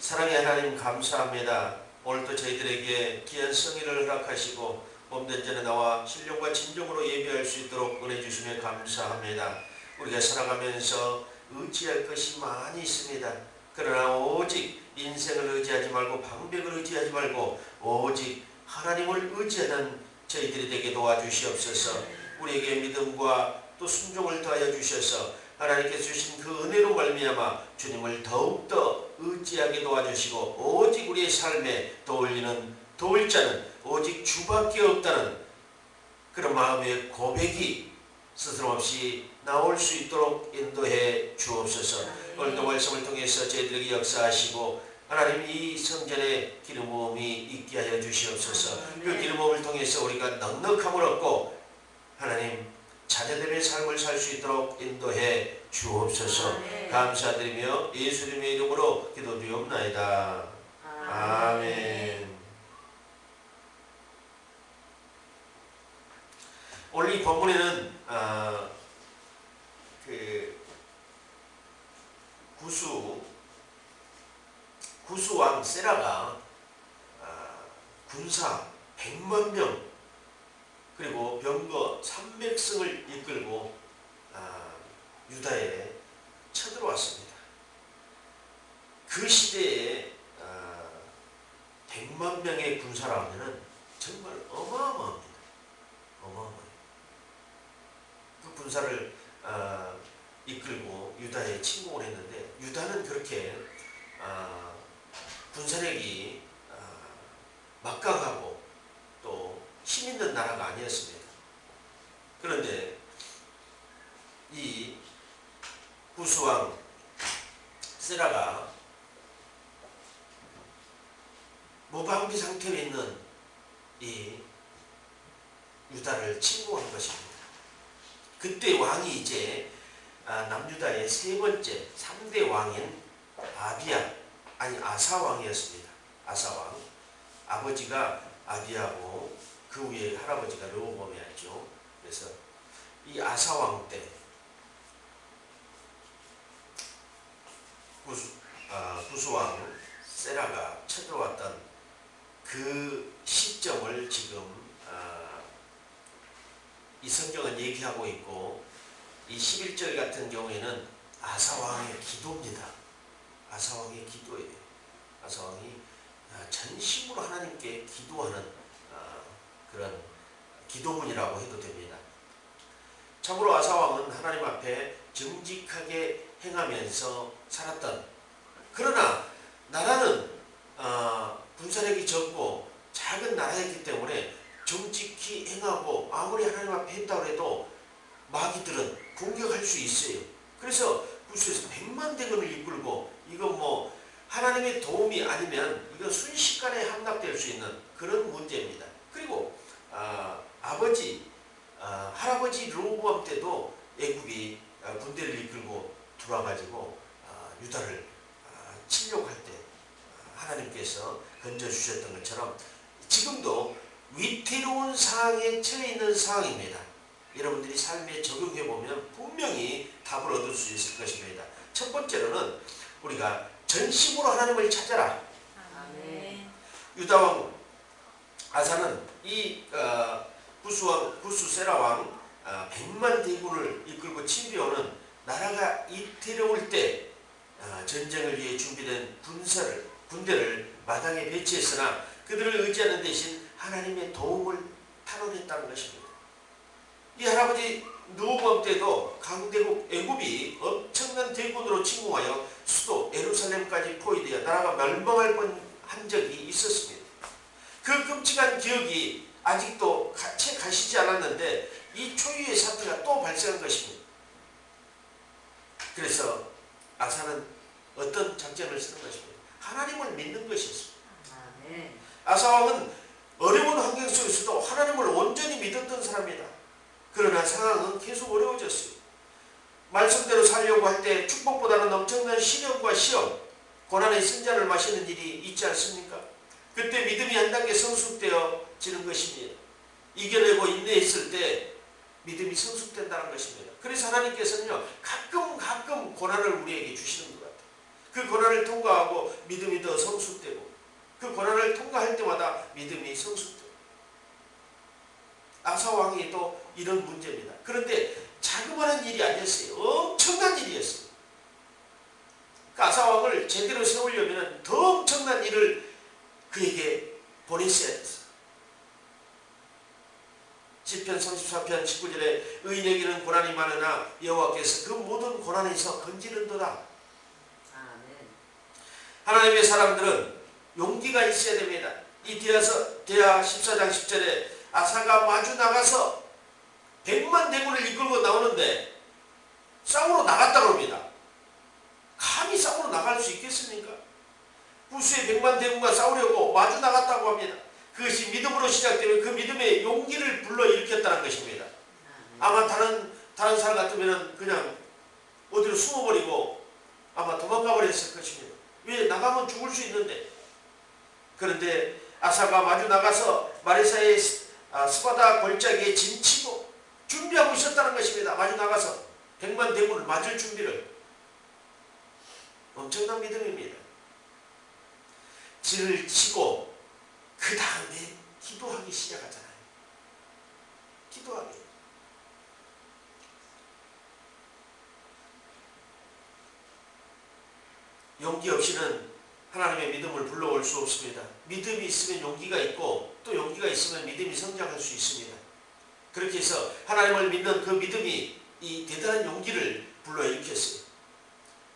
사랑의 하나님 감사합니다. 오늘도 저희들에게 귀한 성의를 허락하시고 몸된 전에 나와 신령과 진정으로 예배할 수 있도록 은혜 주시며 감사합니다. 우리가 살아가면서 의지할 것이 많이 있습니다. 그러나 오직 인생을 의지하지 말고 방백을 의지하지 말고 오직 하나님을 의지하는 저희들이 되게 도와주시옵소서. 우리에게 믿음과 또 순종을 더하여 주셔서 하나님께서 주신 그 은혜로 말미암아 주님을 더욱더 의지하게 도와주시고 오직 우리의 삶에 도울 자는 오직 주밖에 없다는 그런 마음의 고백이 스스럼없이 나올 수 있도록 인도해 주옵소서. 오늘도 말씀을 통해서 저희들에게 역사하시고 하나님 이 성전에 기름 부음이 있게 하여 주시옵소서. 그 기름 부음을 통해서 우리가 넉넉함을 얻고 하나님 자녀들의 삶을 살 수 있도록 인도해 주옵소서. 감사드리며 예수님의 이름으로 기도드리옵나이다. 아멘. 오늘 이 본문에는 구수왕 세라가 군사 100만 명 그리고 병거 300승을 이끌고 유다에 쳐들어왔습니다. 그 시대에 100만 명의 군사라 하면 정말 어마어마합니다. 어마어마해요. 그 군사를 이끌고 유다에 침공을 했는데 유다는 그렇게 군사력이 막강하고 또 힘있는 나라가 아니었습니다. 그런데 이 구수왕 세라가 무방비 상태로 있는 이 유다를 침공한 것입니다. 그때 왕이 이제 남유다의 세 번째 3대 왕인 아사왕이었습니다. 아사왕. 아버지가 아비야고 그 위에 할아버지가 르호보암이었죠. 그래서 이 아사왕 때 구수왕 세라가 쳐들어왔던 그 시점을 지금 이 성경은 얘기하고 있고 이 11절 같은 경우에는 아사왕의 기도입니다. 아사왕의 기도예요. 아사왕이 전심으로 하나님께 기도하는 그런 기도문이라고 해도 됩니다. 참으로 아사왕은 하나님 앞에 정직하게 행하면서 살았던, 그러나 나라는 군사력이 적고 작은 나라였기 때문에 정직히 행하고 아무리 하나님 앞에 했다고 해도 마귀들은 공격할 수 있어요. 그래서 구수에서 100만 대군을 이끌고 이건 뭐 하나님의 도움이 아니면 이건 순식간에 함락될 수 있는 그런 문제입니다. 그리고 할아버지 르호보암 때도 애굽이 군대를 이끌고 들어와가지고 유다를 치려고 할 때 하나님께서 건져주셨던 것처럼 지금도 위태로운 상황에 처해 있는 상황입니다. 여러분들이 삶에 적용해보면 분명히 답을 얻을 수 있을 것입니다. 첫 번째로는 우리가 전심으로 하나님을 찾아라. 아멘. 유다왕 아사는 이 구수 세라왕 100만 대군을 이끌고 침비오는 나라가 위태로울 때 전쟁을 위해 준비된 군대를 마당에 배치했으나 그들을 의지하는 대신 하나님의 도움을 탄원했다는 것입니다. 이 할아버지 르호보암 때도 강대국 애굽이 엄청난 대군으로 침공하여 수도 예루살렘까지 포위되어 나라가 멸망할 뻔한 적이 있었습니다. 그 끔찍한 기억이 아직도 채 가시지 않았는데 이 초유의 사태가 또 발생한 것입니다. 그래서 아사는 어떤 작전을 쓰는 것입니다. 하나님을 믿는 것이었습니다. 아사왕은 어려운 환경 속에서도 하나님을 온전히 믿었던 사람이다. 그러나 상황은 계속 어려워졌어요. 말씀대로 살려고 할 때 축복보다는 엄청난 시련과 시험, 고난의 쓴잔을 마시는 일이 있지 않습니까? 그때 믿음이 한 단계 성숙되어지는 것입니다. 이겨내고 인내했을 때 믿음이 성숙된다는 것입니다. 그래서 하나님께서는요 가끔 고난을 우리에게 주시는 것 같아요. 그 고난을 통과하고 믿음이 더 성숙되고 그 고난을 통과할 때마다 믿음이 성숙되고 아사왕이 또 이런 문제입니다. 그런데 자그마한 일이 아니었어요. 엄청난 일이었어요. 그 아사왕을 제대로 세우려면 더 엄청난 일을 그에게 보냈어야 됐어요. 시편 33편 19절에 의인에게는 고난이 많으나 여호와께서 그 모든 고난에서 건지는도다. 하나님의 사람들은 용기가 있어야 됩니다. 이 디아 14장 10절에 아사가 마주 나가서 100만 대군을 이끌고 나오는데 싸우러 나갔다고 합니다. 감히 싸우러 나갈 수 있겠습니까? 구수의 100만 대군과 싸우려고 마주 나갔다고 합니다. 그것이 믿음으로 시작되면 그 믿음의 용기를 불러일으켰다는 것입니다. 아마 다른 사람 같으면 그냥 어디로 숨어버리고 아마 도망가 버렸을 것입니다. 왜? 나가면 죽을 수 있는데. 그런데 아사가 마주 나가서 마리사의 스바다 골짜기에 진치고 준비하고 있었다는 것입니다. 마주 나가서 100만 대군을 맞을 준비를. 엄청난 믿음입니다. 진을 치고 그 다음에 기도하기 시작하잖아요. 기도하기. 용기 없이는 하나님의 믿음을 불러올 수 없습니다. 믿음이 있으면 용기가 있고 또 용기가 있으면 믿음이 성장할 수 있습니다. 그렇게 해서 하나님을 믿는 그 믿음이 이 대단한 용기를 불러일으켰어요.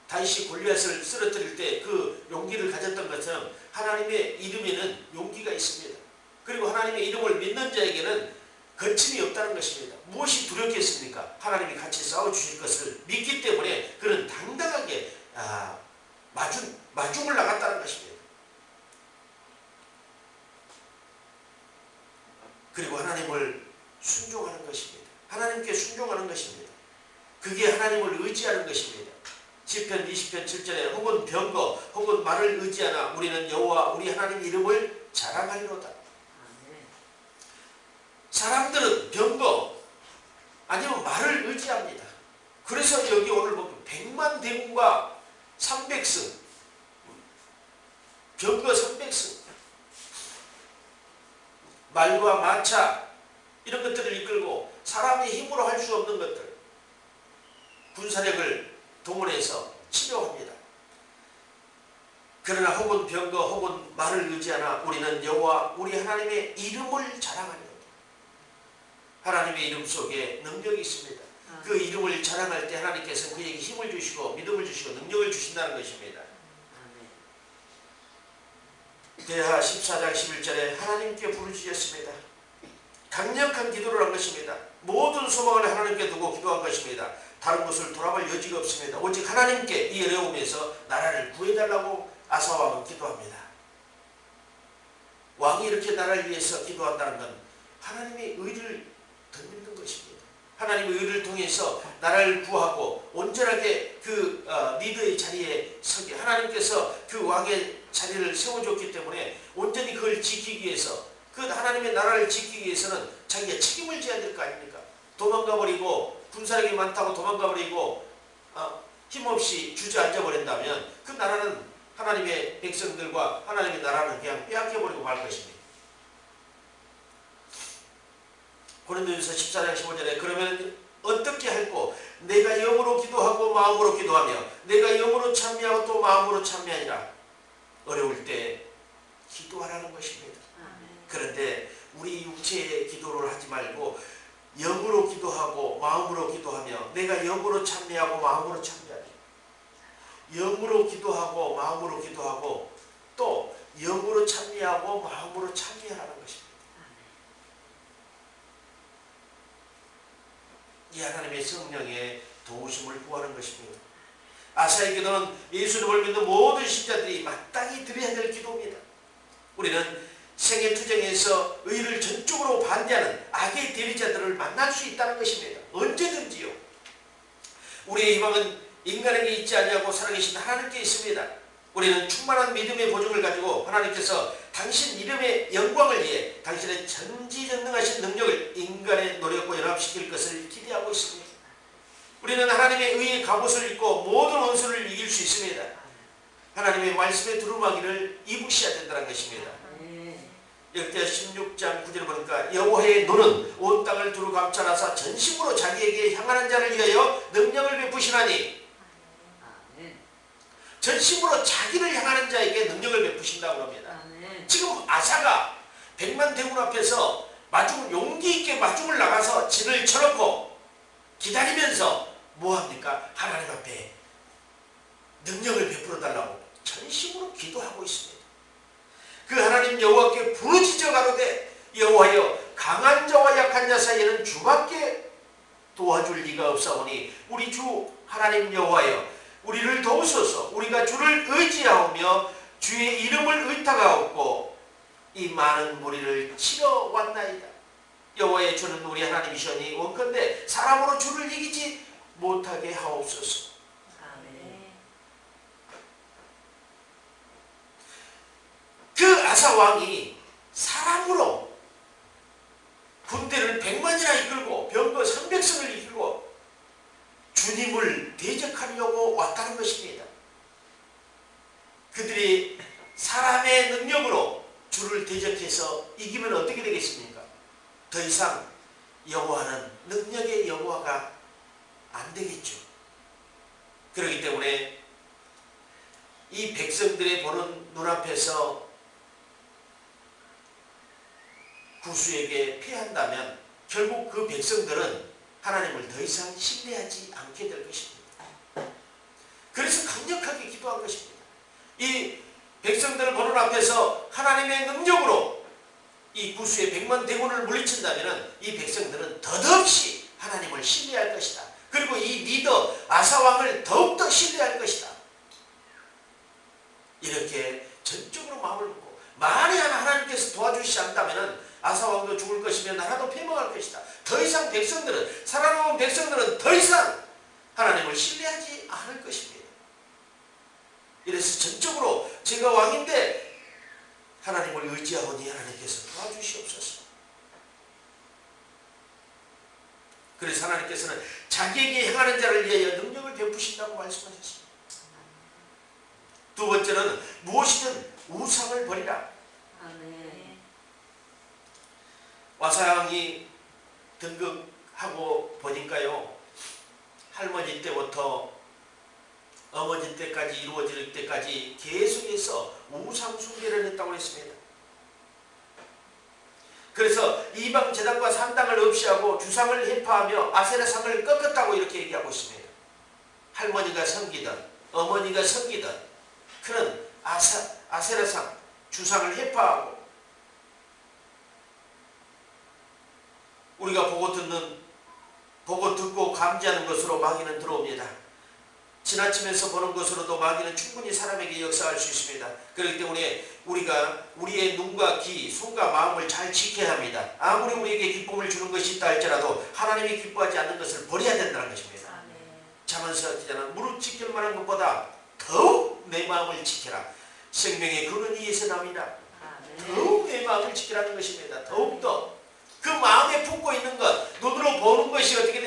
다윗이 골리앗을 쓰러뜨릴 때 그 용기를 가졌던 것처럼 하나님의 이름에는 용기가 있습니다. 그리고 하나님의 이름을 믿는 자에게는 거침이 없다는 것입니다. 무엇이 두렵겠습니까? 하나님이 같이 싸워주실 것을 믿기 때문에 그는 당당하게 마중을 나갔다는 것입니다. 그리고 하나님을 순종하는 것입니다. 하나님께 순종하는 것입니다. 그게 하나님을 의지하는 것입니다. 시편 20편 7절에 혹은 병거 혹은 말을 의지하나 우리는 여호와 우리 하나님 이름을 자랑하리로다. 사람들은 병거 아니면 말을 의지합니다. 그래서 여기 오늘 보면 100만 대군과 300승 병거 300승 말과 마차 이런 것들을 이끌고 사람의 힘으로 할 수 없는 것들 군사력을 동원해서 치료합니다. 그러나 혹은 병거 혹은 말을 의지하나 우리는 여호와 우리 하나님의 이름을 자랑하리로다. 하나님의 이름 속에 능력이 있습니다. 그 이름을 자랑할 때 하나님께서 그에게 힘을 주시고 믿음을 주시고 능력을 주신다는 것입니다. 대하 14장 11절에 하나님께 부르짖었습니다. 강력한 기도를 한 것입니다. 모든 소망을 하나님께 두고 기도한 것입니다. 다른 곳을 돌아볼 여지가 없습니다. 오직 하나님께 이 어려움에서 나라를 구해달라고 아사왕은 기도합니다. 왕이 이렇게 나라를 위해서 기도한다는 건 하나님의 의를 덧입는 것입니다. 하나님의 의를 통해서 나라를 구하고 온전하게 그 리더의 자리에 서게 하나님께서 그 왕의 자리를 세워줬기 때문에 온전히 그걸 지키기 위해서 그 하나님의 나라를 지키기 위해서는 자기가 책임을 져야 될 거 아닙니까? 도망가버리고 군사력이 많다고 도망가버리고 힘없이 주저앉아버린다면 그 나라는 하나님의 백성들과 하나님의 나라는 그냥 빼앗겨버리고 말 것입니다. 고린도전서 14장 15절에 그러면 어떻게 할꼬? 내가 영으로 기도하고 마음으로 기도하며 내가 영으로 찬미하고 또 마음으로 찬미하니라. 어려울 때 기도하라는 것입니다. 그런데 우리 육체의 기도를 하지 말고 영으로 기도하고 마음으로 기도하며 내가 영으로 찬미하고 마음으로 찬미하리. 영으로 기도하고 마음으로 기도하고 또 영으로 찬미하고 마음으로 찬미하라는 것입니다. 이 하나님의 성령의 도우심을 구하는 것입니다. 아사의 기도는 예수님을 믿는 모든 신자들이 마땅히 드려야 될 기도입니다. 우리는 생애 투쟁에서 의를 전적으로 반대하는 악의 대리자들을 만날 수 있다는 것입니다. 언제든지요. 우리의 희망은 인간에게 있지 않냐고 살아계신 하나님께 있습니다. 우리는 충만한 믿음의 보증을 가지고 하나님께서 당신 이름의 영광을 위해 당신의 전지전능하신 능력을 인간의 노력과 연합시킬 것을 기대하고 있습니다. 우리는 하나님의 의의 갑옷을 입고 모든 원수를 이길 수 있습니다. 하나님의 말씀의 두루마기를 입으셔야 된다는 것입니다. 아멘. 역대하 16장 9절을 보니까 여호와의 눈은 온 땅을 두루 감찰하사 전심으로 자기에게 향하는 자를 위하여 능력을 베푸시나니, 아멘. 전심으로 자기를 향하는 자에게 능력을 베푸신다고 합니다. 아멘. 지금 아사가 100만 대군 앞에서 용기 있게 마중을 나가서 진을 쳐놓고 기다리면서 뭐합니까? 하나님 앞에 능력을 베풀어 달라고 전심으로 기도하고 있습니다. 그 하나님 여호와께 부르짖어 가로되 여호와여, 강한 자와 약한 자 사이에는 주밖에 도와줄 리가 없사오니 우리 주 하나님 여호와여, 우리를 도우소서. 우리가 주를 의지하오며 주의 이름을 의탁하옵고 이 많은 무리를 치러 왔나이다. 여호와의 주는 우리 하나님이시오니 원컨대 사람으로 주를 이기지 못하게 하옵소서. 아멘. 그 아사 왕이 사람으로 군대를 100만이나 이끌고 병거 300승을 이끌고 주님을 대적하려고 왔다는 것입니다. 그들이 사람의 능력으로 주를 대적해서 이기면 어떻게 되겠습니까? 더 이상 여호와는 능력의 여호와가 안 되겠죠. 그렇기 때문에 이 백성들의 보는 눈앞에서 구수에게 피한다면 결국 그 백성들은 하나님을 더 이상 신뢰하지 않게 될 것입니다. 그래서 강력하게 기도한 것입니다. 이 백성들을 보는 앞에서 하나님의 능력으로 이 구수의 100만 대군을 물리친다면 이 백성들은 더없이 하나님을 신뢰할 것이다. 그리고 이 리더 아사왕을 더욱더 신뢰할 것이다. 이렇게 전적으로 마음을 먹고, 만에 하나 하나님께서 도와주시지 않다면 아사왕도 죽을 것이며 나라도 패망할 것이다. 더 이상 백성들은, 살아남은 백성들은 더 이상 하나님을 신뢰하지 않을 것입니다. 이래서 전적으로 제가 왕인데 하나님을 의지하오니 하나님께서 도와주시옵소서. 그래서 하나님께서는 자기에게 향하는 자를 위하여 능력을 베푸신다고 말씀하셨습니다. 두 번째는 무엇이든 우상을 버리라. 아멘. 와사왕이 등극하고 보니까요, 할머니 때부터 어머니 때까지 이루어질 때까지 계속해서 우상 숭배를 했다고 했습니다. 그래서 이방 제단과 산당을 없이하고 주상을 해파하며 아세라상을 꺾었다고 이렇게 얘기하고 있습니다. 할머니가 섬기던 어머니가 섬기던 그런 아세라상 주상을 해파하고, 우리가 보고 듣고 감지하는 것으로 마귀는 들어옵니다. 지나치면서 보는 것으로도 마귀는 충분히 사람에게 역사할 수 있습니다. 그렇기 때문에 우리가 우리의 눈과 귀, 손과 마음을 잘 지켜야 합니다. 아무리 우리에게 기쁨을 주는 것이 있다 할지라도 하나님이 기뻐하지 않는 것을 버려야 된다는 것입니다. 잠언서 기자는 무릇 지킬 만한 것보다 더욱 내 마음을 지켜라. 생명의 근원이 이에서 남이라. 더욱 내 마음을 지키라는 것입니다. 더욱더 그 마음에 품고 있는 것, 눈으로 보는 것이 어떻게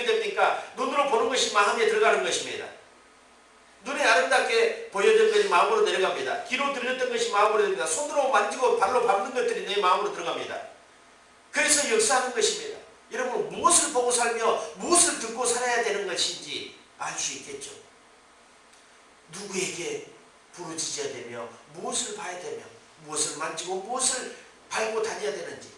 됩니까? 눈으로 보는 것이 마음에 들어가는 것입니다. 눈에 아름답게 보여진 것이 마음으로 내려갑니다. 귀로 들렸던 것이 마음으로 내려갑니다. 손으로 만지고 발로 밟는 것들이 내 마음으로 들어갑니다. 그래서 역사하는 것입니다. 여러분, 무엇을 보고 살며 무엇을 듣고 살아야 되는 것인지 알 수 있겠죠. 누구에게 부르짖어야 되며 무엇을 봐야 되며 무엇을 만지고 무엇을 밟고 다녀야 되는지,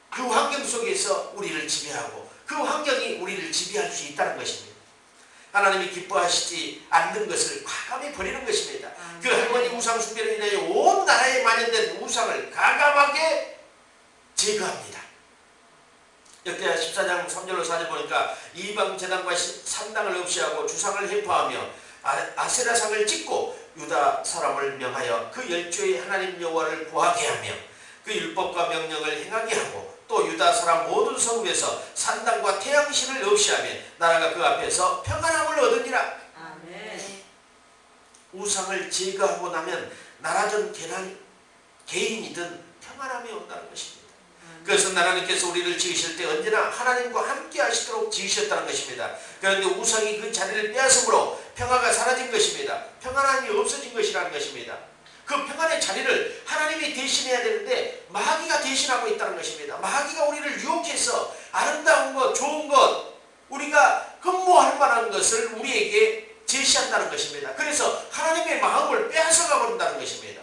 그 환경 속에서 우리를 지배하고 그 환경이 우리를 지배할 수 있다는 것입니다. 하나님이 기뻐하시지 않는 것을 과감히 버리는 것입니다. 그 할머니 우상 숭배로 인하여 온 나라에 만연된 우상을 과감하게 제거합니다. 역대하 14장 3절로 4절 보니까 이방 제단과 산당을 없이하고 주상을 해포하며 아세라상을 찍고 유다 사람을 명하여 그 열조의 하나님 여호와를 구하게 하며 그 율법과 명령을 행하게 하고, 또 유다 사람 모든 성읍에서 산당과 태양신을 없이하며 나라가 그 앞에서 평안함을 얻으니라. 아멘. 우상을 제거하고 나면 나라든 개인이든 평안함이 온다는 것입니다. 그것은 하나님께서 우리를 지으실 때 언제나 하나님과 함께 하시도록 지으셨다는 것입니다. 그런데 우상이 그 자리를 빼앗음으로 평화가 사라진 것입니다. 평안함이 없어진 것이라는 것입니다. 그 평안의 자리를 하나님이 대신해야 되는데 마귀가 대신하고 있다는 것입니다. 마귀가 우리를 유혹해서 아름다운 것, 좋은 것, 우리가 흠모할 만한 것을 우리에게 제시한다는 것입니다. 그래서 하나님의 마음을 빼앗아가 버린다는 것입니다.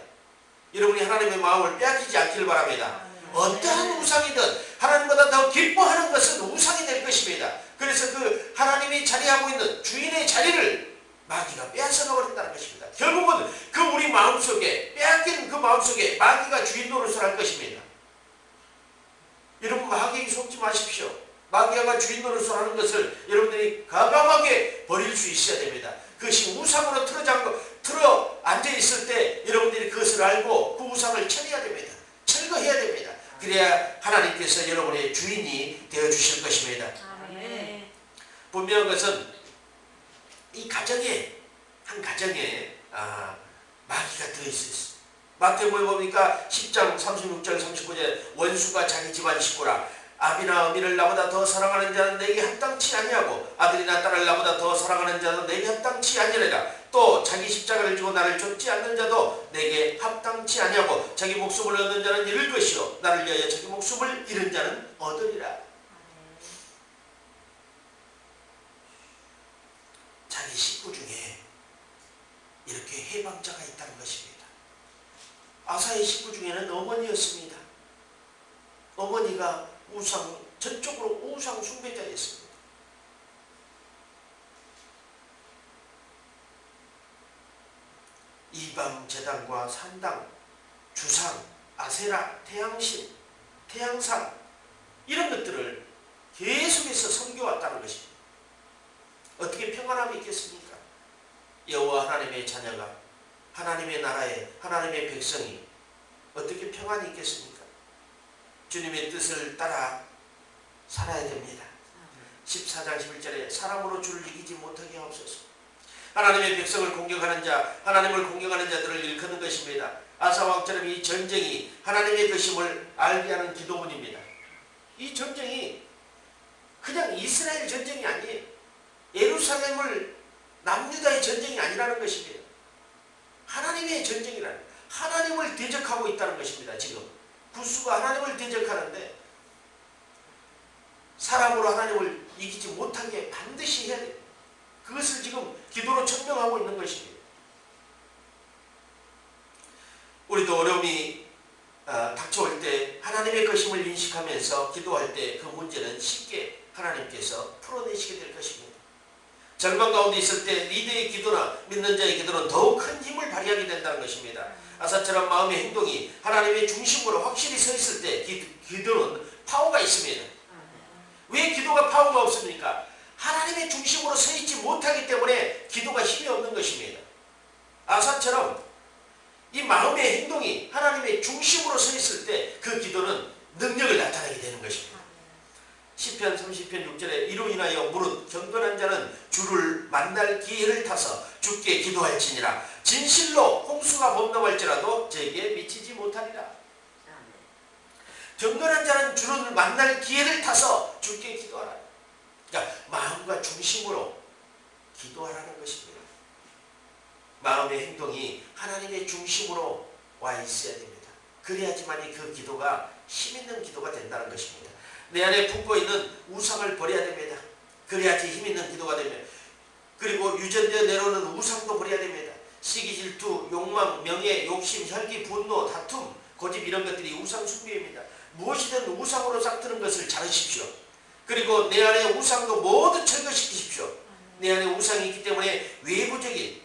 여러분이 하나님의 마음을 빼앗기지 않기를 바랍니다. 어떠한 우상이든 하나님보다 더 기뻐하는 것은 우상이 될 것입니다. 그래서 그 하나님이 자리하고 있는 주인의 자리를 마귀가 빼앗아가 버린다는 것입니다. 결국은 그 우리 마음속에 빼앗긴 그 마음속에 마귀가 주인 노릇을 할 것입니다. 여러분 마귀에게 속지 마십시오. 마귀가 주인 노릇을 하는 것을 여러분들이 과감하게 버릴 수 있어야 됩니다. 그것이 우상으로 틀어 앉아 있을 때 여러분들이 그것을 알고 그 우상을 처리해야 됩니다. 철거해야 됩니다. 그래야 하나님께서 여러분의 주인이 되어 주실 것입니다. 아멘. 분명한 것은 이 가정에 한 가정에 마귀가 들어있어요. 마태복음에 보니까 10장 36절 39절 원수가 자기 집안 식구라 아비나 어미를 나보다 더 사랑하는 자는 내게 합당치 아니하고 아들이나 딸을 나보다 더 사랑하는 자는 내게 합당치 아니하리라. 또 자기 십자가를 지고 나를 쫓지 않는 자도 내게 합당치 아니하고 자기 목숨을 얻는 자는 잃을 것이요 나를 위하여 자기 목숨을 잃은 자는 얻으리라. 자기 식구 중에 이렇게 해방자가 있다는 것입니다. 아사의 식구 중에는 어머니였습니다. 어머니가 전적으로 우상 숭배자였습니다. 이방 제단과 산당, 주상, 아세라, 태양신, 태양산 이런 것들을 계속해서 섬겨왔다는 것입니다. 어떻게 평안함이 있겠습니까? 여호와 하나님의 자녀가 하나님의 나라에 하나님의 백성이 어떻게 평안이 있겠습니까? 주님의 뜻을 따라 살아야 됩니다. 14장 11절에 사람으로 주를 이기지 못하게 하옵소서. 하나님의 백성을 공격하는 자, 하나님을 공격하는 자들을 일컫는 것입니다. 아사왕처럼 이 전쟁이 하나님의 것임을 알게 하는 기도문입니다. 이 전쟁이 그냥 이스라엘 전쟁이 아니에요. 예루살렘을 남유다의 전쟁이 아니라는 것입니다. 하나님의 전쟁이라는 하나님을 대적하고 있다는 것입니다. 지금 구수가 하나님을 대적하는데 사람으로 하나님을 이기지 못하게 반드시 해야 돼요. 그것을 지금 기도로 천명하고 있는 것입니다. 우리도 어려움이 닥쳐올 때 하나님의 것임을 인식하면서 기도할 때 그 문제는 쉽게 하나님께서 풀어내시게 될 것입니다. 절망 가운데 있을 때 리더의 기도나 믿는 자의 기도는 더욱 큰 힘을 발휘하게 된다는 것입니다. 아사처럼 마음의 행동이 하나님의 중심으로 확실히 서 있을 때 기도는 파워가 있습니다. 왜 기도가 파워가 없습니까? 하나님의 중심으로 서 있지 못하기 때문에 기도가 힘이 없는 것입니다. 아사처럼 이 마음의 행동이 하나님의 중심으로 서 있을 때 그 기도는 능력을 나타내게 되는 것입니다. 시편 30편 6절에 이로 인하여 무릇 경건한 자는 주를 만날 기회를 타서 주께 기도할지니라. 진실로 홍수가 범람할지라도 저에게 미치지 못하리라. 경건한 자는 주를 만날 기회를 타서 주께 기도하라. 그러니까 마음과 중심으로 기도하라는 것입니다. 마음의 행동이 하나님의 중심으로 와 있어야 됩니다. 그래야지만 그 기도가 힘있는 기도가 된다는 것입니다. 내 안에 품고 있는 우상을 버려야 됩니다. 그래야지 힘있는 기도가 됩니다. 그리고 유전되어 내려오는 우상도 버려야 됩니다. 시기, 질투, 욕망, 명예, 욕심, 혈기, 분노, 다툼, 고집 이런 것들이 우상 숭배입니다. 무엇이든 우상으로 싹트는 것을 자르십시오. 그리고 내 안에 우상도 모두 철거시키십시오. 내 안에 우상이 있기 때문에 외부적인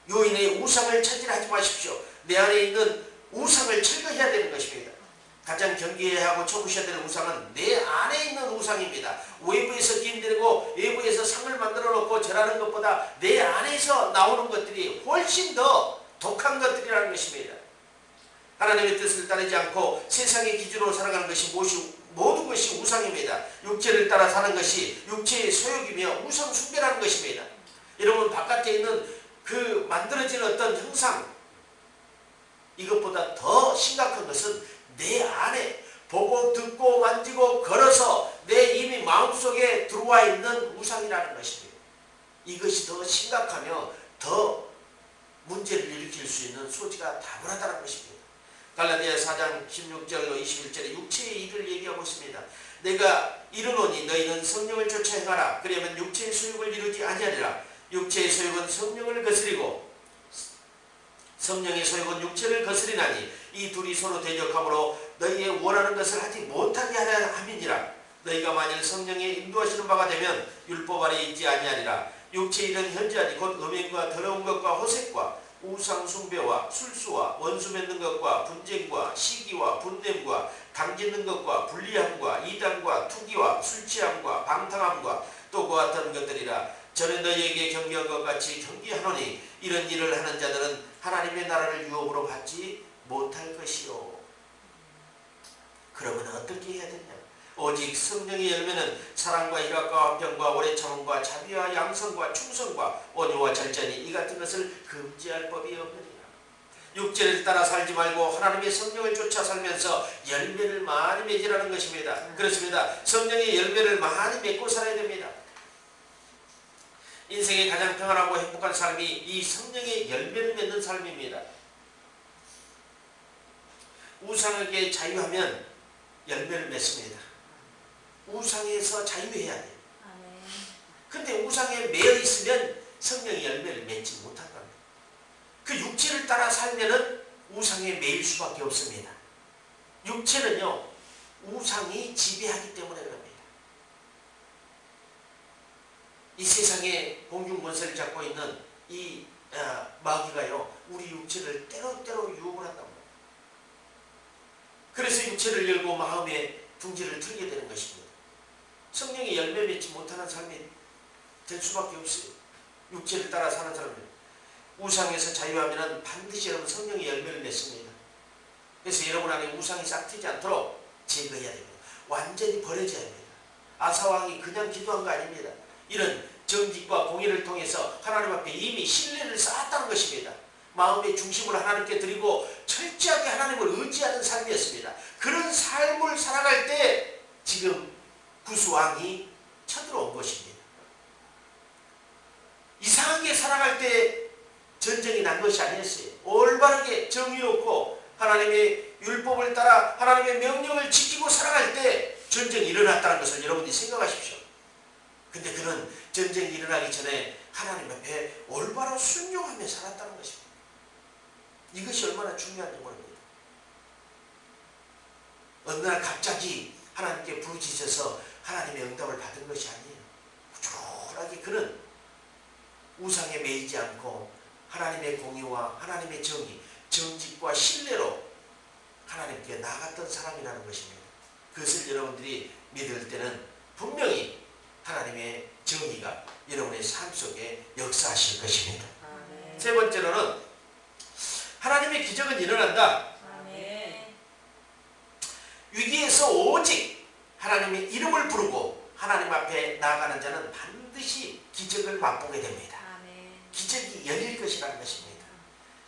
요인의 우상을 차지하지 마십시오. 내 안에 있는 우상을 철거해야 되는 것입니다. 가장 경계해야 하고 쳐부셔야 되는 우상은 내 안에 있는 우상입니다. 외부에서 기인되고 외부에서 상을 만들어 놓고 절하는 것보다 내 안에서 나오는 것들이 훨씬 더 독한 것들이라는 것입니다. 하나님의 뜻을 따르지 않고 세상의 기준으로 살아가는 것이 모든 것이 우상입니다. 육체를 따라 사는 것이 육체의 소욕이며 우상 숭배라는 것입니다. 여러분 바깥에 있는 그 만들어진 어떤 형상 이것보다 더 심각한 것은 내 안에 보고 듣고 만지고 걸어서 내 이미 마음속에 들어와 있는 우상이라는 것입니다. 이것이 더 심각하며 더 문제를 일으킬 수 있는 소지가 다분하다는 것입니다. 갈라디아 4장 16절로 21절에 육체의 일을 얘기하고 있습니다. 내가 이르노니 너희는 성령을 쫓아 행하라. 그러면 육체의 소욕을 이루지 아니하리라. 육체의 소욕은 성령을 거스리고 성령의 소욕은 육체를 거스리나니 이 둘이 서로 대적하므로 너희의 원하는 것을 하지 못하게 하려 함이니라. 너희가 만일 성령의 인도하시는 바가 되면 율법 아래 있지 아니하리라. 육체의 일은 현저하니 곧 음행과 더러운 것과 호색과 우상 숭배와 술수와 원수 맺는 것과 분쟁과 시기와 분냄과 당짓는 것과 불리함과 이단과 투기와 술취함과 방탕함과 또 그와 같은 것들이라. 전에 너희에게 경계한 것 같이 경계하노니 이런 일을 하는 자들은 하나님의 나라를 유업으로 받지 못할 것이요. 그러면 어떻게 해야 되냐? 오직 성령의 열매는 사랑과 희락과 화평과 오래 참음과 자비와 양성과 충성과 온유와 절제니 이 같은 것을 금지할 법이 없느니라. 육체를 따라 살지 말고 하나님의 성령을 쫓아 살면서 열매를 많이 맺으라는 것입니다. 그렇습니다. 성령의 열매를 많이 맺고 살아야 됩니다. 인생의 가장 평안하고 행복한 삶이 이 성령의 열매를 맺는 삶입니다. 우상에게 자유하면 열매를 맺습니다. 우상에서 자유해야 돼요. 근데 우상에 매여 있으면 성령의 열매를 맺지 못한다. 그 육체를 따라 살면은 우상에 매일 수밖에 없습니다. 육체는요, 우상이 지배하기 때문에 그럽니다. 이 세상에 공중권세를 잡고 있는 이 마귀가요, 우리 육체를 때로때로 유혹을 한다고. 그래서 육체를 열고 마음의 둥지를 틀게 되는 것입니다. 성령의 열매 맺지 못하는 삶이 될 수밖에 없어요. 육체를 따라 사는 사람은 우상에서 자유하면 반드시 여러분 성령의 열매를 맺습니다. 그래서 여러분 안에 우상이 싹트지 않도록 제거해야 됩니다. 완전히 버려져야 됩니다. 아사왕이 그냥 기도한 거 아닙니다. 이런 정직과 공의를 통해서 하나님 앞에 이미 신뢰를 쌓았다는 것입니다. 마음의 중심을 하나님께 드리고 철저하게 하나님을 의지하는 삶이었습니다. 그런 삶을 살아갈 때 지금 구스왕이 쳐들어온 것입니다. 이상하게 살아갈 때 전쟁이 난 것이 아니었어요. 올바르게 정의롭고 하나님의 율법을 따라 하나님의 명령을 지키고 살아갈 때 전쟁이 일어났다는 것을 여러분들이 생각하십시오. 근데 그런 전쟁이 일어나기 전에 하나님 앞에 올바로 순종하며 살았다는 것입니다. 이것이 얼마나 중요한지 모릅니다. 어느 날 갑자기 하나님께 부르짖어서 하나님의 응답을 받은 것이 아니에요. 꾸준하게 그는 우상에 매이지 않고 하나님의 공의와 하나님의 정의, 정직과 신뢰로 하나님께 나아갔던 사람이라는 것입니다. 그것을 여러분들이 믿을 때는 분명히 하나님의 정의가 여러분의 삶 속에 역사하실 것입니다. 아멘. 세 번째로는 하나님의 기적은 일어난다. 아멘. 위기에서 오직 하나님의 이름을 부르고 하나님 앞에 나아가는 자는 반드시 기적을 맛보게 됩니다. 아멘. 기적이 열릴 것이라는 것입니다.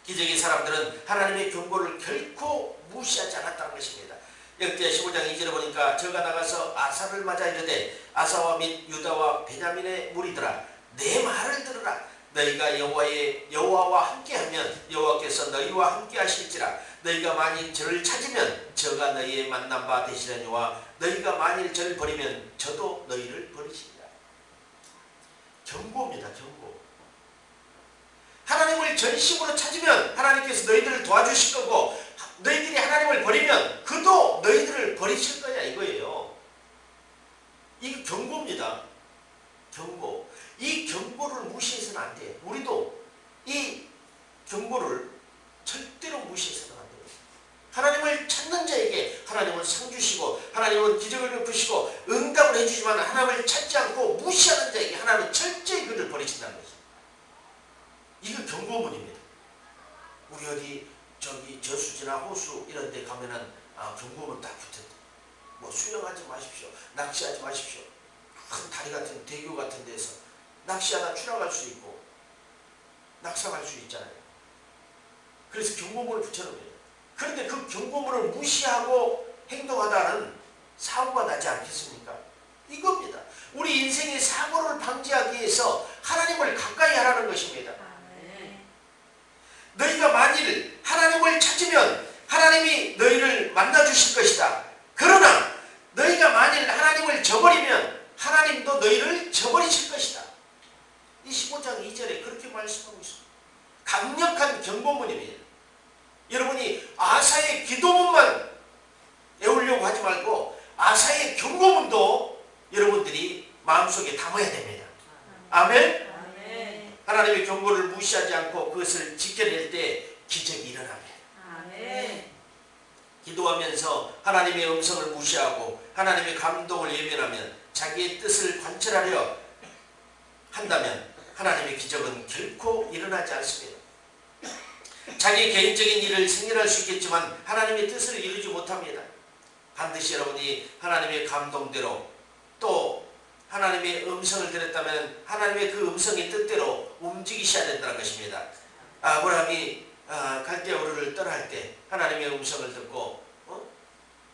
기적의 사람들은 하나님의 경고를 결코 무시하지 않았다는 것입니다. 역대 15장 2절에 보니까 저가 나가서 아사를 맞아 이르되 아사와 및 유다와 베냐민의 무리들아 내 말을 들으라. 너희가 여호와와 함께하면 여호와께서 너희와 함께하실지라. 너희가 만일 저를 찾으면 저가 너희의 만난 바 되시려니와 너희가 만일 저를 버리면 저도 너희를 버리시리라. 경고입니다. 경고. 하나님을 전심으로 찾으면 하나님께서 너희들을 도와주실 거고 너희들이 하나님을 버리면 그도 너희들을 버리실 거야 이거예요. 이거 경고입니다. 경고. 이 경고를 무시해서는 안 돼요. 우리도 이 경고를 절대로 무시해서는 안 돼요. 하나님을 찾는 자에게 하나님은 상 주시고 하나님은 기적을 베푸시고 응답을 해주지만 하나님을 찾지 않고 무시하는 자에게 하나님은 철저히 그를 버리신다는 거죠. 이거 경고문입니다. 우리 어디 저기 저수지나 호수 이런 데 가면은 경고문 딱 붙었다. 뭐 수영하지 마십시오. 낚시하지 마십시오. 큰 다리 같은 대교 같은 데서 낚시하다 추락할 수 있고 낙상할 수 있잖아요. 그래서 경고문을 붙여놓은 거예요. 그런데 그 경고문을 무시하고 행동하다는 사고가 나지 않겠습니까? 이겁니다. 우리 인생의 사고를 방지하기 위해서 하나님을 가까이 하라는 것입니다. 아멘. 너희가 만일 하나님을 찾으면 하나님이 너희를 만나주실 것이다. 그러나 너희가 만일 하나님을 저버리면 하나님도 너희를 저버리실 것이다. 이 15장 2절에 그렇게 말씀하고 있습니다. 강력한 경고문입니다. 여러분이 아사의 기도문만 외우려고 하지 말고 아사의 경고문도 여러분들이 마음속에 담아야 됩니다. 아멘? 아멘. 하나님의 경고를 무시하지 않고 그것을 지켜낼 때 기적이 일어납니다. 아멘. 기도하면서 하나님의 음성을 무시하고 하나님의 감동을 예면하면 자기의 뜻을 관철하려 한다면 하나님의 기적은 결코 일어나지 않습니다. 자기 개인적인 일을 승인할 수 있겠지만 하나님의 뜻을 이루지 못합니다. 반드시 여러분이 하나님의 감동대로 또 하나님의 음성을 들었다면 하나님의 그 음성의 뜻대로 움직이셔야 된다는 것입니다. 아브라함이 갈대아우르를 떠날 때 하나님의 음성을 듣고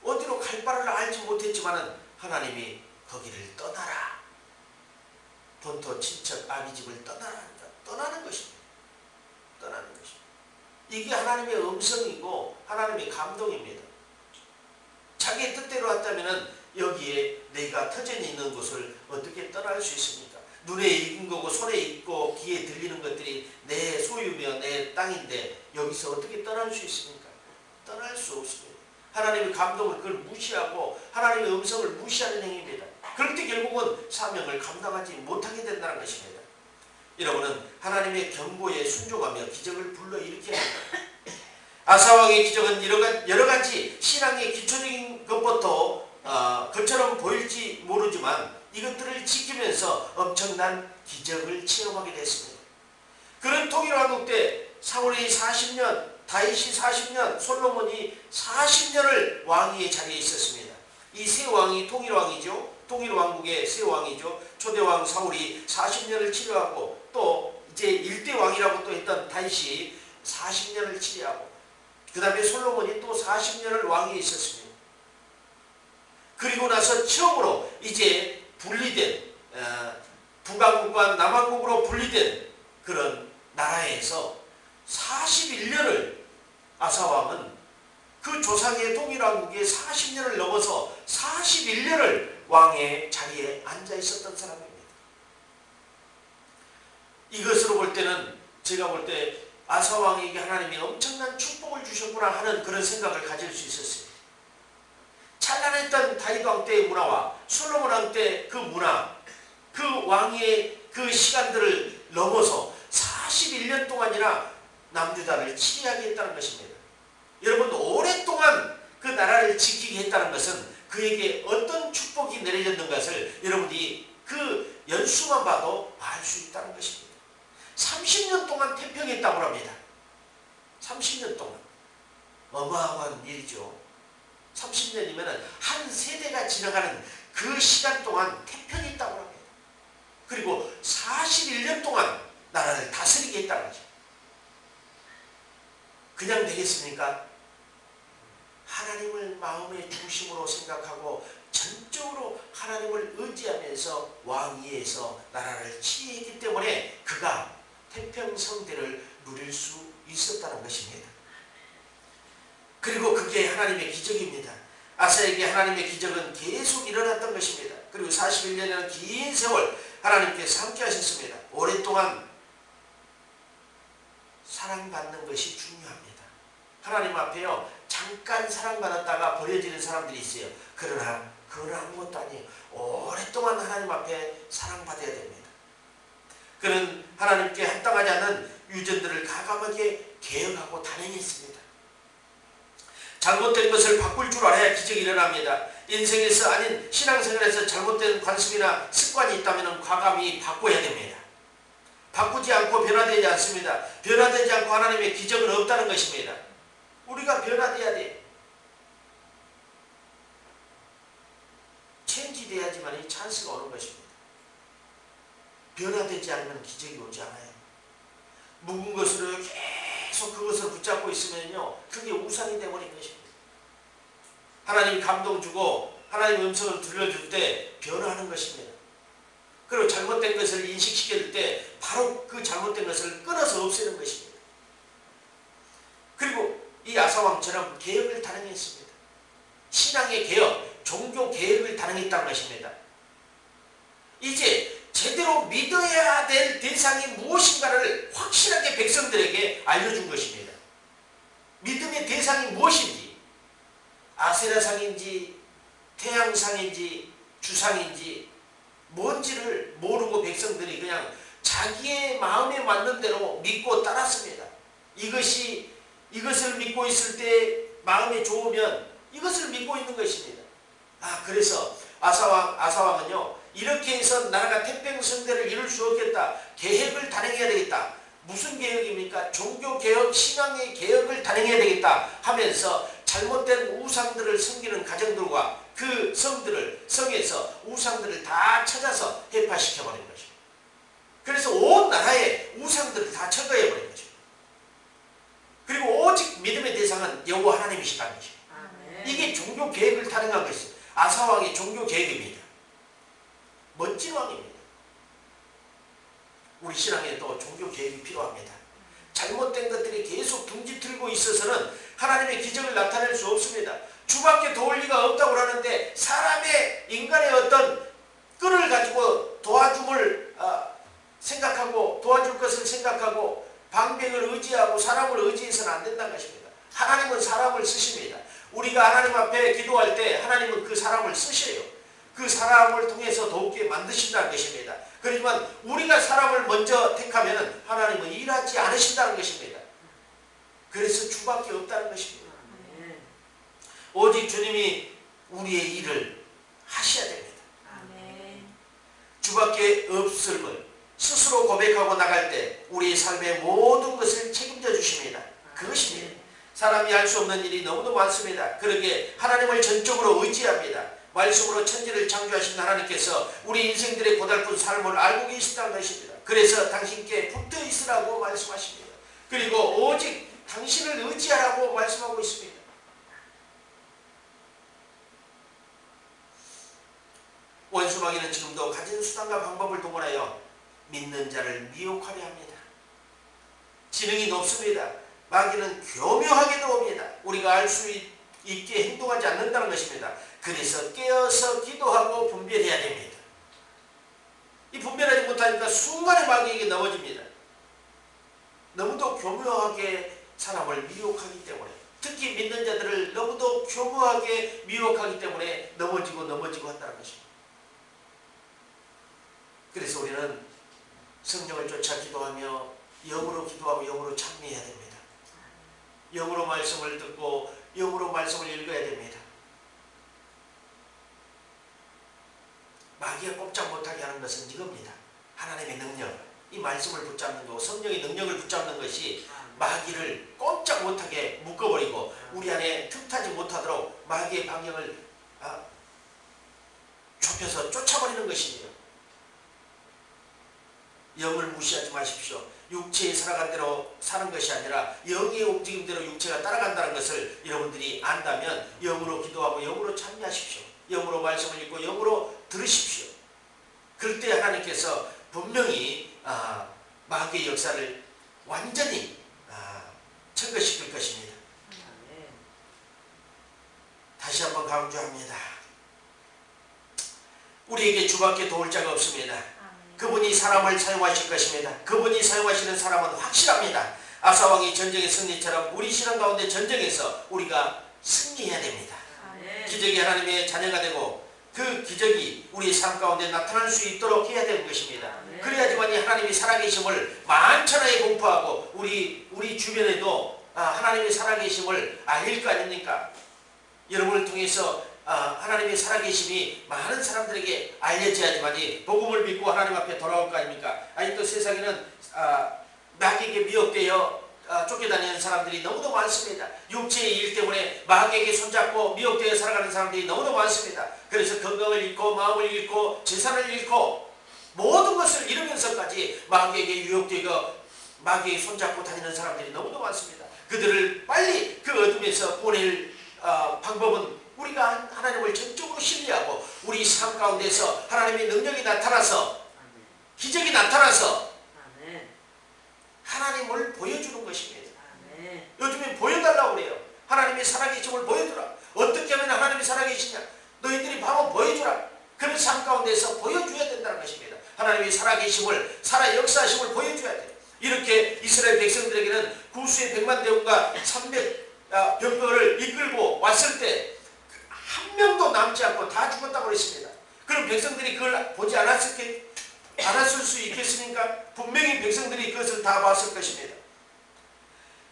어디로 갈 바를 알지 못했지만 하나님이 거기를 떠나라. 본토 친척 아비 집을 떠나는 것입니다. 떠나는 것입니다. 이게 하나님의 음성이고 하나님의 감동입니다. 자기의 뜻대로 왔다면 여기에 내가 터전이 있는 곳을 어떻게 떠날 수 있습니까? 눈에 익은 거고 손에 익고 귀에 들리는 것들이 내 소유며 내 땅인데 여기서 어떻게 떠날 수 있습니까? 떠날 수 없습니다. 하나님의 감동을 그걸 무시하고 하나님의 음성을 무시하는 행위입니다. 그럴 때 결국은 사명을 감당하지 못하게 된다는 것입니다. 여러분은 하나님의 경고에 순종하며 기적을 불러일으켜야 합니다. 아사왕의 기적은 여러 가지 신앙의 기초적인 것부터 그처럼 보일지 모르지만 이것들을 지키면서 엄청난 기적을 체험하게 됐습니다. 그런 통일왕국 때 사울이 40년, 다윗이 40년, 솔로몬이 40년을 왕위의 자리에 있었습니다. 이 세 왕이 통일왕이죠. 통일왕국의 세 왕이죠. 초대왕 사울이 40년을 치료하고 또 이제 1대 왕이라고 또 했던 다윗이 40년을 치료하고 그 다음에 솔로몬이 또 40년을 왕위에 있었습니다. 그리고 나서 처음으로 이제 분리된 북왕국과 남왕국으로 분리된 그런 나라에서 41년을 아사왕은 그 조상의 통일왕국에 40년을 넘어서 41년을 왕의 자리에 앉아 있었던 사람입니다. 이것으로 볼 때는 제가 볼 때 아사왕에게 하나님이 엄청난 축복을 주셨구나 하는 그런 생각을 가질 수 있었어요. 찬란했던 다윗 왕 때의 문화와 솔로몬 왕 때 그 문화, 그 왕의 그 시간들을 넘어서 41년 동안이나 남유다를 치리하게 했다는 것입니다. 여러분 오랫동안 그 나라를 지키게 했다는 것은 그에게 어떤 축복이 내려졌는 것을 여러분이 그 연수만 봐도 알 수 있다는 것입니다. 30년 동안 태평했다고 합니다. 30년 동안. 어마어마한 일이죠. 30년이면 한 세대가 지나가는 그 시간 동안 태평했다고 합니다. 그리고 41년 동안 나라를 다스리게 했다는 거죠. 그냥 되겠습니까? 하나님을 마음의 중심으로 생각하고 전적으로 하나님을 의지하면서 왕위에서 나라를 치리했기 때문에 그가 태평성대를 누릴 수 있었다는 것입니다. 그리고 그게 하나님의 기적입니다. 아사에게 하나님의 기적은 계속 일어났던 것입니다. 그리고 41년이라는 긴 세월 하나님께서 함께 하셨습니다. 오랫동안 사랑받는 것이 중요합니다. 하나님 앞에요 잠깐 사랑받았다가 버려지는 사람들이 있어요. 그러나 그건 아무것도 아니에요. 오랫동안 하나님 앞에 사랑받아야 됩니다. 그는 하나님께 합당하지 않은 유전들을 가감하게 개혁하고 단행했습니다. 잘못된 것을 바꿀 줄 알아야 기적이 일어납니다. 인생에서 아닌 신앙생활에서 잘못된 관습이나 습관이 있다면 과감히 바꿔야 됩니다. 바꾸지 않고 변화되지 않습니다. 변화되지 않고 하나님의 기적은 없다는 것입니다. 우리가 변화돼야 돼. 체인지돼야지만 이 찬스가 오는 것입니다. 변화되지 않으면 기적이 오지 않아요. 묵은 것으로 계속 그것을 붙잡고 있으면요 그게 우상이 되어버린 것입니다. 하나님이 감동 주고 하나님의 음성을 들려줄 때 변화하는 것입니다. 그리고 잘못된 것을 인식시킬 때 바로 그 잘못된 것을 끊어서 없애는 것입니다. 그리고 이 아사왕처럼 개혁을 단행했습니다. 신앙의 개혁, 종교 개혁을 단행했다는 것입니다. 이제 제대로 믿어야 될 대상이 무엇인가를 확실하게 백성들에게 알려준 것입니다. 믿음의 대상이 무엇인지, 아세라상인지 태양상인지 주상인지 뭔지를 모르고 백성들이 그냥 자기의 마음에 맞는 대로 믿고 따랐습니다. 이것을 믿고 있을 때 마음에 좋으면 이것을 믿고 있는 것입니다. 그래서 아사왕은요, 이렇게 해서 나라가 태평성대를 이룰 수 없겠다. 계획을 단행해야 되겠다. 무슨 개혁입니까? 종교개혁, 신앙의 개혁을 단행해야 되겠다 하면서 잘못된 우상들을 섬기는 가정들과 그 성에서 우상들을 다 찾아서 해파시켜버린 것입니다. 그래서 온 나라에 우상들을 다 철거해버린 것입니다. 그리고 오직 믿음의 대상은 여호와 하나님이시다는 것입니다. 이게 종교개혁을 단행한 것입니다. 아사왕의 종교개혁입니다. 멋진 왕입니다. 우리 신앙에도 종교개혁이 필요합니다. 잘못된 것들이 계속 둥지 틀고 있어서는 하나님의 기적을 나타낼 수 없습니다. 주밖에 도울 리가 없다고 하는데 사람의 인간의 어떤 끈을 가지고 도와줌을 생각하고 도와줄 것을 생각하고 방백을 의지하고 사람을 의지해서는 안 된다는 것입니다. 하나님은 사람을 쓰십니다. 우리가 하나님 앞에 기도할 때 하나님은 그 사람을 쓰셔요. 그 사람을 통해서 돕게 만드신다는 것입니다. 그렇지만 우리가 사람을 먼저 택하면 하나님은 일하지 않으신다는 것입니다. 그래서 주밖에 없다는 것입니다. 오직 주님이 우리의 일을 하셔야 됩니다. 주밖에 없음을 스스로 고백하고 나갈 때 우리의 삶의 모든 것을 책임져 주십니다. 그것입니다. 사람이 할 수 없는 일이 너무도 많습니다. 그러기에 하나님을 전적으로 의지합니다. 말씀으로 천지를 창조하신 하나님께서 우리 인생들의 고달픈 삶을 알고 계시다는 것입니다. 그래서 당신께 붙어 있으라고 말씀하십니다. 그리고 오직 당신을 의지하라고 말씀하고 있습니다. 원수마귀는 지금도 가진 수단과 방법을 동원하여 믿는 자를 미혹하려 합니다. 지능이 높습니다. 마귀는 교묘하게도 옵니다. 우리가 알 수 있게 행동하지 않는다는 것입니다. 그래서 깨어서 기도하고 분별해야 됩니다. 이 분별하지 못하니까 순간에 마귀에게 넘어집니다. 너무도 교묘하게 사람을 미혹하기 때문에, 특히 믿는 자들을 너무도 교묘하게 미혹하기 때문에 넘어지고 한다는 것입니다. 그래서 우리는 성령을 쫓아 기도하며 영으로 기도하고 영으로 찬미해야 됩니다. 영으로 말씀을 듣고 영으로 말씀을 읽어야 됩니다. 마귀가 꼼짝 못하게 하는 것은 이겁니다. 하나님의 능력, 이 말씀을 붙잡는 거, 성령의 능력을 붙잡는 것이 마귀를 꼼짝 못하게 묶어버리고 우리 안에 틈타지 못하도록 마귀의 방향을 좁혀서 쫓아버리는 것입니다. 영을 무시하지 마십시오. 육체에 살아간 대로 사는 것이 아니라 영의 움직임대로 육체가 따라간다는 것을 여러분들이 안다면 영으로 기도하고 영으로 참여하십시오. 영으로 말씀을 읽고 영으로 들으십시오. 그럴 때 하나님께서 분명히 마귀의 역사를 완전히 철거시킬 것입니다. 다시 한번 강조합니다. 우리에게 주밖에 도울 자가 없습니다. 그분이 사람을 사용하실 것입니다. 그분이 사용하시는 사람은 확실합니다. 아사왕이 전쟁의 승리처럼 우리 신앙 가운데 전쟁에서 우리가 승리해야 됩니다. 기적이 하나님의 자녀가 되고 그 기적이 우리 삶 가운데 나타날 수 있도록 해야 되는 것입니다. 그래야지만이 하나님이 살아계심을 만천하에 공포하고 우리 주변에도 하나님의 살아계심을 알릴 거 아닙니까? 여러분을 통해서 하나님의 살아계심이 많은 사람들에게 알려져야지만이 복음을 믿고 하나님 앞에 돌아올 거 아닙니까? 아직도 세상에는 마귀에게 미혹되어 쫓겨다니는 사람들이 너무도 많습니다. 육체의 일 때문에 마귀에게 손잡고 미혹되어 살아가는 사람들이 너무도 많습니다. 그래서 건강을 잃고 마음을 잃고 재산을 잃고 모든 것을 잃으면서까지 마귀에게 유혹되어 마귀에게 손잡고 다니는 사람들이 너무도 많습니다. 그들을 빨리 그 어둠에서 보낼 방법은 우리가 하나님을 전적으로 신뢰하고 우리 삶 가운데서 하나님의 능력이 나타나서 기적이 나타나서 하나님을 보여주는 것입니다. 요즘에 보여달라고 그래요. 하나님의 살아계심을 보여주라. 어떻게 하면 하나님이 살아계시냐? 너희들이 한번 보여주라. 그런 삶 가운데서 보여줘야 된다는 것입니다. 하나님의 살아계심을, 살아 역사하심을 보여줘야 돼요. 이렇게 이스라엘 백성들에게는 구수의 100만 대군과 300 병거를 이끌고 왔을 때 한 명도 남지 않고 다 죽었다고 그랬습니다. 그럼 백성들이 그걸 보지 않았을 수 있겠습니까? 분명히 백성들이 그것을 다 봤을 것입니다.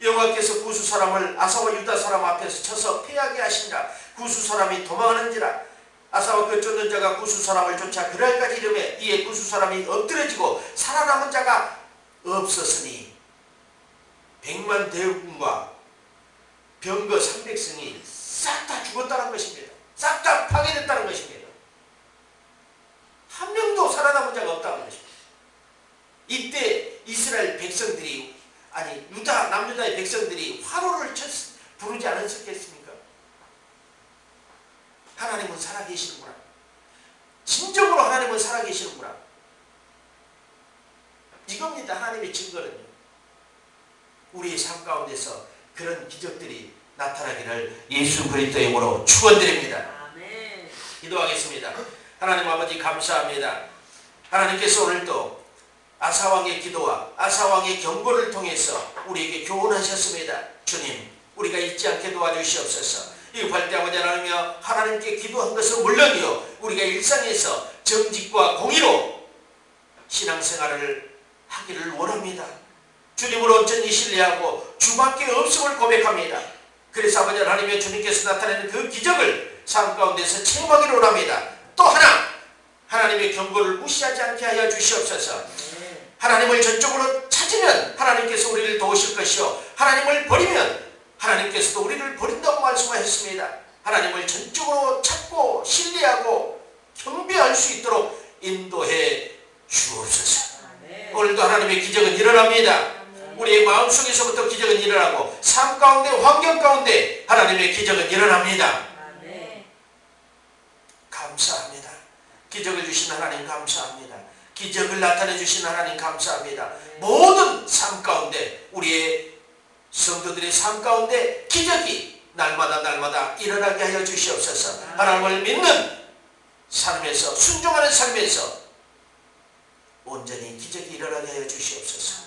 여호와께서 구수 사람을 아사와 유다 사람 앞에서 쳐서 패하게 하시니라. 구수 사람이 도망하는지라. 아사와 그 쫓는 자가 구수 사람을 쫓아 그랄까지 이르매 이에 구수 사람이 엎드러지고 살아남은 자가 없었으니 100만 대군과 병거 300승이 싹 다 죽었다는 것입니다. 싹 다 파괴됐다는 것입니다. 한 명도 살아남은 자가 없다는 것입니다. 이때 이스라엘 백성들이 남유다의 백성들이 화로를 부르지 않았겠습니까? 하나님은 살아계시는구나. 진정으로 하나님은 살아계시는구나. 이겁니다. 하나님의 증거는요. 우리의 삶 가운데서 그런 기적들이 나타나기를 예수 그리스도의 이름으로 축원드립니다. 아멘. 기도하겠습니다. 하나님 아버지 감사합니다. 하나님께서 오늘도 아사왕의 기도와 아사왕의 경고를 통해서 우리에게 교훈하셨습니다. 주님, 우리가 잊지 않게 도와주시옵소서. 이급할 때 아버지 하나님이여 하나님께 기도한 것은 물론이요 우리가 일상에서 정직과 공의로 신앙생활을 하기를 원합니다. 주님을 온전히 신뢰하고 주밖에 없음을 고백합니다. 그래서 아버지 하나님의 주님께서 나타내는 그 기적을 삶 가운데서 체험하기를 원합니다. 또 하나 하나님의 경고를 무시하지 않게 하여 주시옵소서. 하나님을 전적으로 찾으면 하나님께서 우리를 도우실 것이요 하나님을 버리면 하나님께서도 우리를 버린다고 말씀하셨습니다. 하나님을 전적으로 찾고 신뢰하고 경배할 수 있도록 인도해 주옵소서. 오늘도 하나님의 기적은 일어납니다. 우리의 마음속에서부터 기적은 일어나고 삶 가운데 환경 가운데 하나님의 기적은 일어납니다. 감사합니다. 기적을 주신 하나님 감사합니다. 기적을 나타내 주신 하나님 감사합니다. 모든 삶 가운데 우리의 성도들의 삶 가운데 기적이 날마다 일어나게 하여 주시옵소서. 하나님을 믿는 삶에서 순종하는 삶에서 온전히 기적이 일어나게 하여 주시옵소서.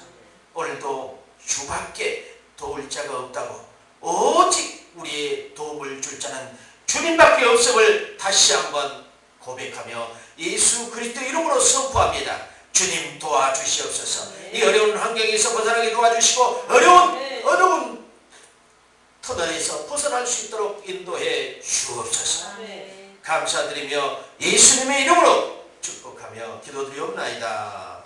오늘도 주밖에 도울 자가 없다고 오직 우리의 도움을 줄 자는 주님밖에 없음을 다시 한번 고백하며 예수 그리스도 이름으로 선포합니다. 주님 도와주시옵소서. 이 어려운 환경에서 벗어나게 도와주시고 어려운 터널에서 벗어날 수 있도록 인도해 주옵소서. 감사드리며 예수님의 이름으로 축복하며 기도드리옵나이다.